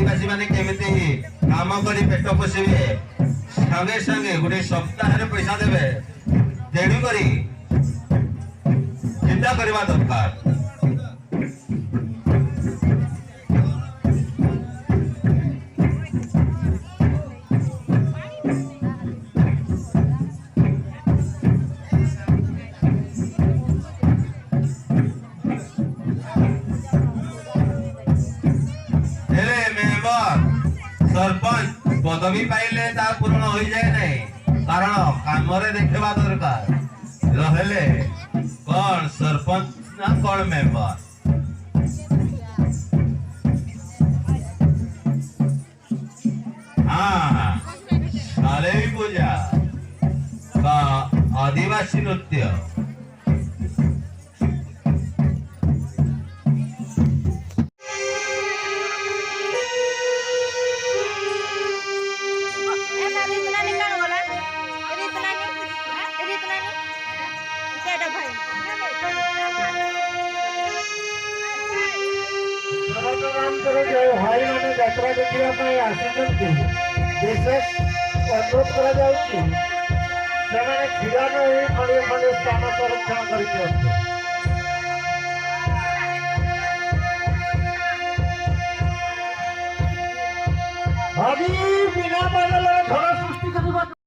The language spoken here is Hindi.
आदिवासी माने केमिति काम करी पेट पोषिबे संगे संगे गोटे सप्ताह रे पैसा देबे तेणु करी चिंता करवा दरकार। सरपंच पदवी पाइले ता पूर्ण हो जाए नहीं कारण काम देखा दरकार रहे कौन सरपंच ना कौन मेंबर। हाँ सालेवी पूजा का आदिवासी नृत्य भाई मैंने यात्रा देखा आसुच्च विशेष अनुरोध कर क्षीरा खंडे खंडे स्थान संरक्षण कर बिना बदल घर सृष्टि करने